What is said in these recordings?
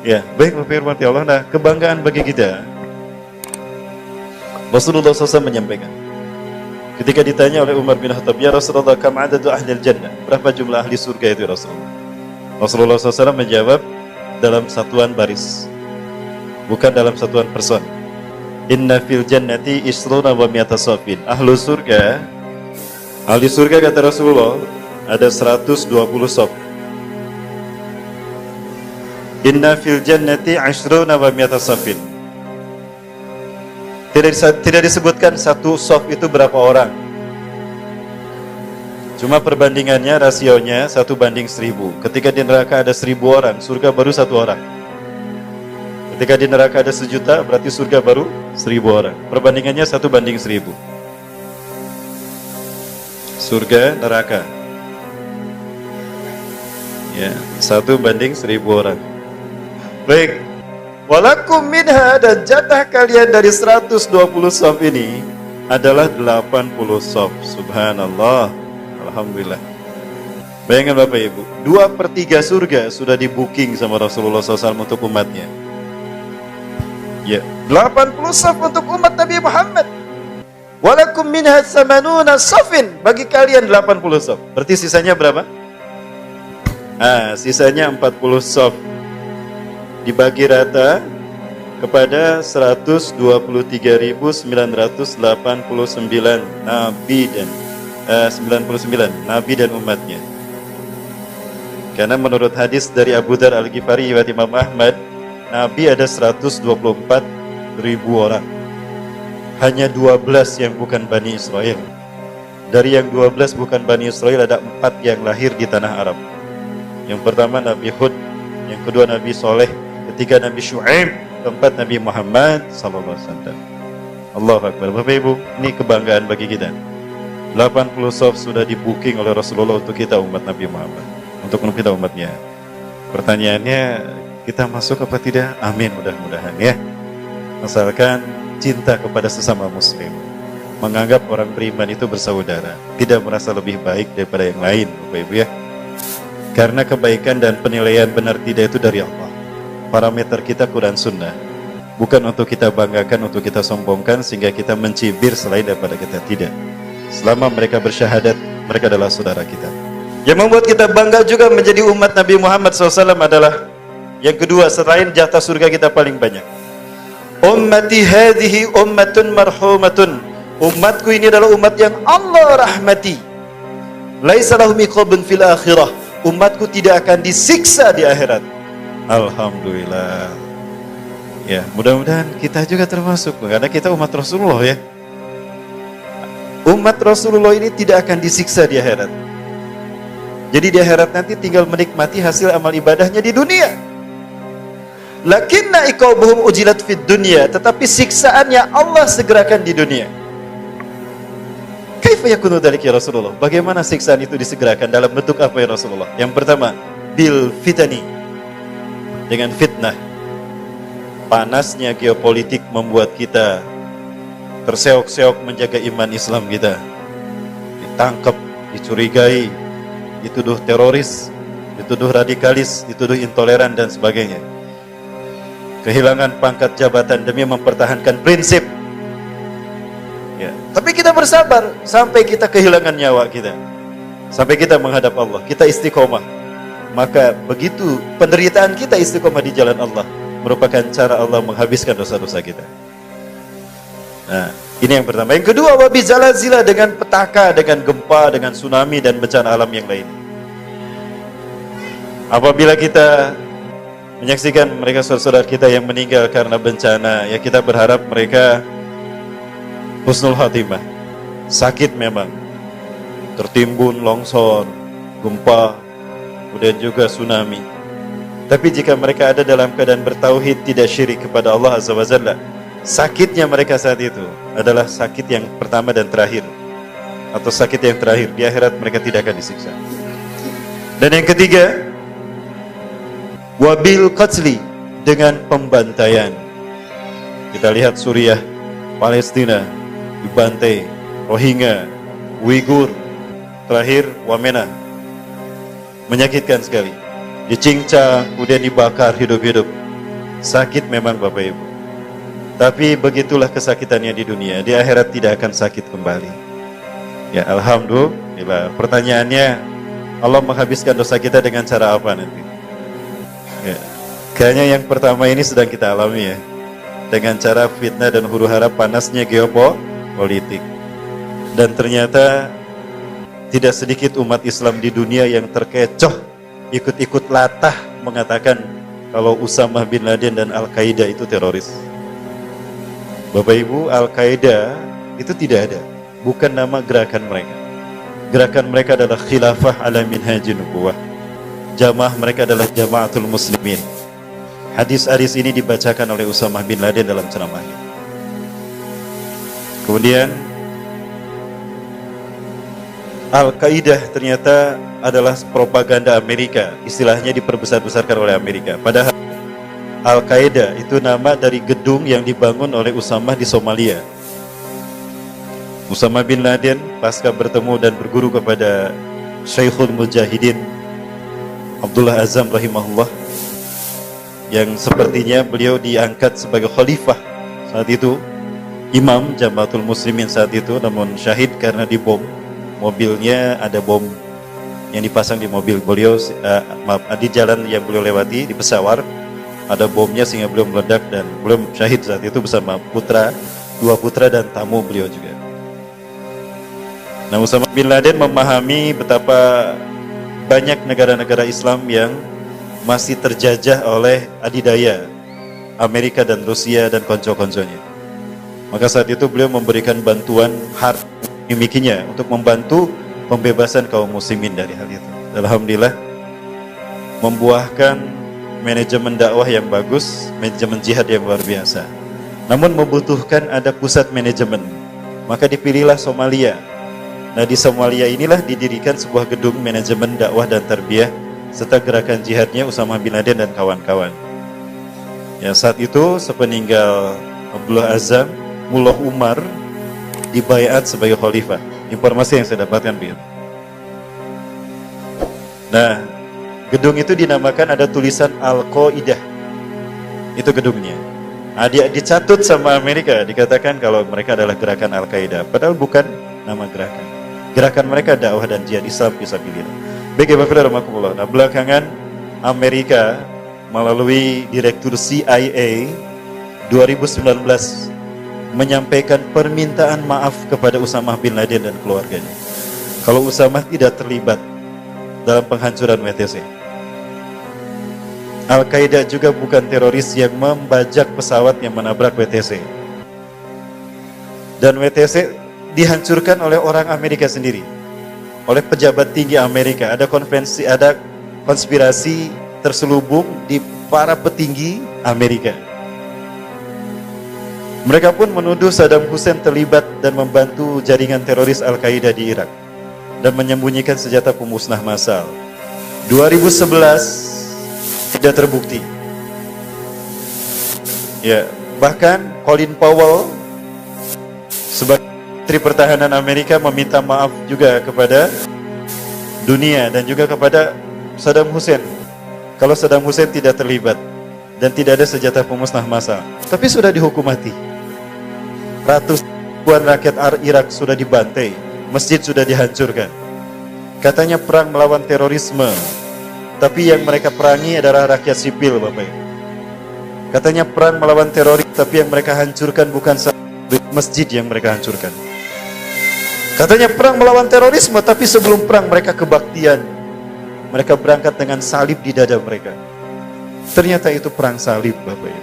Ya, baik Bapak Ibu rahmati Allah. Nah, kebanggaan bagi kita, Rasulullah SAW menyampaikan ketika ditanya oleh Umar bin Khattab, ya Rasulullah, kam adadu ahli jannah, berapa jumlah ahli surga itu Rasulullah? Rasulullah SAW menjawab, dalam satuan baris, bukan dalam satuan person. Inna fil jannati isruna wa mi'ata safin. Ahli surga kata Rasulullah ada 120 saf. Inna fil jannati ashruna wa mi'ata safin. Tidak disebutkan satu saf itu berapa orang. Cuma perbandingannya, rasionya 1:1000. Ketika di neraka ada 1000 orang, surga baru 1 orang. Ketika di neraka ada 1.000.000, berarti surga baru 1000 orang. Perbandingannya 1:1000. Surga, neraka. Ya, 1:1000 orang. Baik. Walakum minha, dan jatah kalian dari 120 shaf ini adalah 80 shaf. Subhanallah. Alhamdulillah. Bayangkan Bapak Ibu, 2/3 surga sudah di booking sama Rasulullah SAW untuk umatnya. Ya, 80 shaf untuk umat Nabi Muhammad. Walakum minha samanuna shafin, bagi kalian 80 shaf. Berarti sisanya berapa? Sisanya 40 shaf. Dibagi rata kepada 123.989 nabi dan 99 nabi dan umatnya. Karena menurut hadis dari Abu Dar Al-Ghifari riwayat Imam Ahmad, nabi ada 124.000 orang. Hanya 12 yang bukan Bani Israel. Dari yang 12 bukan Bani Israel, ada 4 yang lahir di tanah Arab. Yang pertama Nabi Hud, yang kedua Nabi Soleh, ketiga Nabi Syu'aib, keempat Nabi Muhammad SAW. Allahu Akbar. Bapak Ibu, ini kebanggaan bagi kita. 80 shaf sudah di booking oleh Rasulullah untuk kita umat Nabi Muhammad, untuk kita umatnya. Pertanyaannya, kita masuk apa tidak? Amin, mudah-mudahan ya. Asalkan cinta kepada sesama muslim, menganggap orang beriman itu bersaudara, tidak merasa lebih baik daripada yang lain, Bapak Ibu ya. Karena kebaikan dan penilaian benar tidak itu dari Allah. Parameter kita Quran Sunnah, bukan untuk kita banggakan, untuk kita sombongkan sehingga kita mencibir selain daripada kita, tidak. Selama mereka bersyahadat, mereka adalah saudara kita. Yang membuat kita bangga juga menjadi umat Nabi Muhammad SAW adalah yang kedua, selain jatah surga kita paling banyak. Ummati hadhihi ummatun marhumatun. Umatku ini adalah umat yang Allah rahmati. Laisa lahum iqabun fil akhirah. Umatku tidak akan disiksa di akhirat. Alhamdulillah. Ya, mudah-mudahan kita juga termasuk, karena kita umat Rasulullah ya. Umat Rasulullah ini tidak akan disiksa di akhirat. Jadi di akhirat nanti tinggal menikmati hasil amal ibadahnya di dunia. Lakinna iqabuhum ujilat fid dunya, tetapi siksaannya Allah segerakan di dunia. Kaifa yakunu dzalika ya Rasulullah? Bagaimana siksaan itu disegerakan, dalam bentuk apa ya Rasulullah? Yang pertama, bil fitani, dengan fitnah. Panasnya geopolitik membuat kita terseok-seok menjaga iman Islam kita. Ditangkap, dicurigai, dituduh teroris, dituduh radikalis, dituduh intoleran dan sebagainya. Kehilangan pangkat jabatan demi mempertahankan prinsip. Ya. Tapi kita bersabar sampai kita kehilangan nyawa kita, sampai kita menghadap Allah, kita istiqomah. Maka begitu penderitaan kita istiqomah di jalan Allah, merupakan cara Allah menghabiskan dosa-dosa kita. Nah, ini yang pertama. Yang kedua, wabi zalazila, dengan petaka, dengan gempa, dengan tsunami dan bencana alam yang lain. Apabila kita menyaksikan mereka saudara-saudara kita yang meninggal karena bencana, ya kita berharap mereka husnul khatimah. Sakit memang, tertimbun longsor, gempa, kemudian juga tsunami. Tapi jika mereka ada dalam keadaan bertauhid, tidak syirik kepada Allah Azza wa Jalla, sakitnya mereka saat itu adalah sakit yang pertama dan terakhir, atau sakit yang terakhir. Di akhirat mereka tidak akan disiksa. Dan yang ketiga, wabil qatli, dengan pembantaian. Kita lihat Suriah, Palestina dibantai, Rohingya, Uighur, terakhir Wamena. Menyakitkan sekali. Dicincang, kemudian dibakar hidup-hidup. Sakit memang Bapak Ibu. Tapi begitulah kesakitannya di dunia. Di akhirat tidak akan sakit kembali. Ya alhamdulillah. Pertanyaannya, Allah menghabiskan dosa kita dengan cara apa nanti? Ya. Kayaknya yang pertama ini sedang kita alami ya. Dengan cara fitnah dan huru-hara panasnya geopolitik. Dan ternyata tidak sedikit umat Islam di dunia yang terkecoh, ikut-ikut latah mengatakan kalau Usamah bin Laden dan Al-Qaeda itu teroris. Bapak Ibu, Al-Qaeda itu tidak ada, bukan nama gerakan mereka. Gerakan mereka adalah khilafah ala minhajin nubuwah. Jamaah mereka adalah jamaatul muslimin. Hadis-hadis ini dibacakan oleh Usamah bin Laden dalam ceramahnya. Kemudian Al-Qaeda ternyata adalah propaganda Amerika, istilahnya diperbesar-besarkan oleh Amerika. Padahal Al-Qaeda itu nama dari gedung yang dibangun oleh Usamah di Somalia. Usamah bin Laden pasca bertemu dan berguru kepada Syekhul Mujahidin Abdullah Azam rahimahullah, yang sepertinya beliau diangkat sebagai khalifah saat itu, imam Jamaatul Muslimin saat itu, namun syahid karena dibom. Mobilnya ada bom yang dipasang di mobil beliau, di jalan yang beliau lewati di Pesawar ada bomnya sehingga beliau meledak dan beliau syahid saat itu bersama dua putra dan tamu beliau juga. Nah, Usamah bin Laden memahami betapa banyak negara-negara Islam yang masih terjajah oleh adidaya Amerika dan Rusia dan konco-konconya. Maka saat itu beliau memberikan bantuan harta milikinya untuk membantu pembebasan kaum muslimin dari hal itu. Alhamdulillah membuahkan manajemen dakwah yang bagus, manajemen jihad yang luar biasa. Namun membutuhkan ada pusat manajemen. Maka dipilihlah Somalia. Nah, di Somalia inilah didirikan sebuah gedung manajemen dakwah dan tarbiyah serta gerakan jihadnya Usamah bin Laden dan kawan-kawan. Ya, saat itu sepeninggal Abdullah Azam, Mullah Umar dibaiat sebagai khalifah. Informasi yang saya dapatkan begitu. Nah, gedung itu dinamakan ada tulisan Al-Qaeda. Itu gedungnya. Nah, dia dicatut sama Amerika, dikatakan kalau mereka adalah gerakan Al-Qaeda, padahal bukan nama gerakan. Gerakan mereka dakwah dan jihad Islam fisabilillah. Baik, Bapak Rahmatullah. Nah, belakangan Amerika melalui Direktur CIA 2019 menyampaikan permintaan maaf kepada Usamah bin Laden dan keluarganya. Kalau Usamah tidak terlibat dalam penghancuran WTC. Al-Qaeda juga bukan teroris yang membajak pesawat yang menabrak WTC. Dan WTC dihancurkan oleh orang Amerika sendiri, oleh pejabat tinggi Amerika. Ada konspirasi terselubung di para petinggi Amerika. Mereka pun menuduh Saddam Hussein terlibat dan membantu jaringan teroris Al-Qaeda di Irak dan menyembunyikan senjata pemusnah massal. 2011 tidak terbukti. Ya, bahkan Colin Powell sebagai Menteri Pertahanan Amerika meminta maaf juga kepada dunia dan juga kepada Saddam Hussein kalau Saddam Hussein tidak terlibat dan tidak ada senjata pemusnah massal. Tapi sudah dihukum mati. Ratusan rakyat Irak sudah dibantai, masjid sudah dihancurkan. Katanya perang melawan terorisme, tapi yang mereka perangi adalah rakyat sipil, Bapak Ibu. Katanya perang melawan teroris, tapi yang mereka hancurkan bukan masjid yang mereka hancurkan. Katanya perang melawan terorisme, tapi sebelum perang mereka kebaktian. Mereka berangkat dengan salib di dada mereka. Ternyata itu perang salib, Bapak Ibu.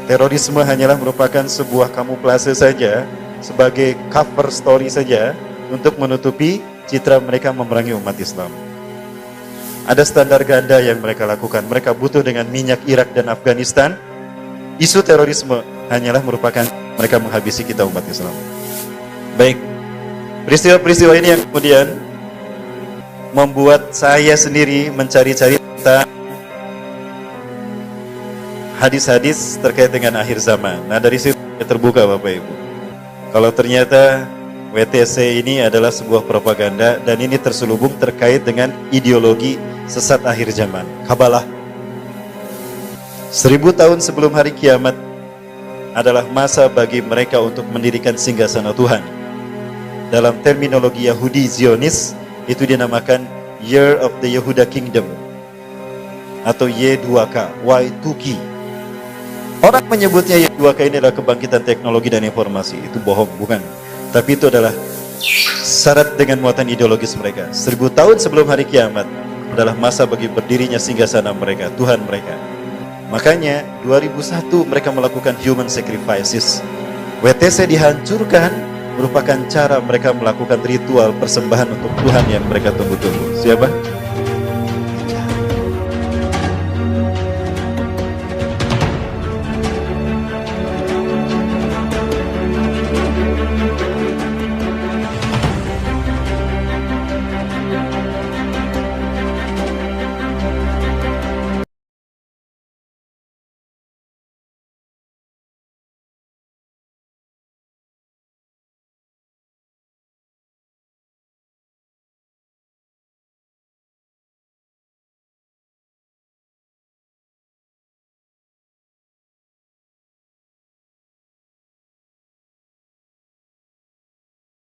Terorisme hanyalah merupakan sebuah kamuflase saja, sebagai cover story saja untuk menutupi citra mereka memerangi umat Islam. Ada standar ganda yang mereka lakukan. Mereka butuh dengan minyak Irak dan Afghanistan. Isu terorisme hanyalah merupakan mereka menghabisi kita umat Islam. Baik, peristiwa-peristiwa ini yang kemudian membuat saya sendiri mencari-cari tentang hadis-hadis terkait dengan akhir zaman. Nah, dari situ terbuka Bapak Ibu, kalau ternyata WTC ini adalah sebuah propaganda dan ini terselubung terkait dengan ideologi sesat akhir zaman, Kabalah. 1000 tahun sebelum hari kiamat adalah masa bagi mereka untuk mendirikan singgasana Tuhan. Dalam terminologi Yahudi Zionis, itu dinamakan Year of the Yehuda Kingdom atau Y2K, Y2K. Orang menyebutnya Y2K ini adalah kebangkitan teknologi dan informasi. Itu bohong, bukan. Tapi itu adalah syarat dengan muatan ideologis mereka. 1000 tahun sebelum hari kiamat adalah masa bagi berdirinya singgasana mereka, Tuhan mereka. Makanya 2001 mereka melakukan human sacrifices. WTC dihancurkan merupakan cara mereka melakukan ritual persembahan untuk Tuhan yang mereka tunggu-tunggu. Siapa?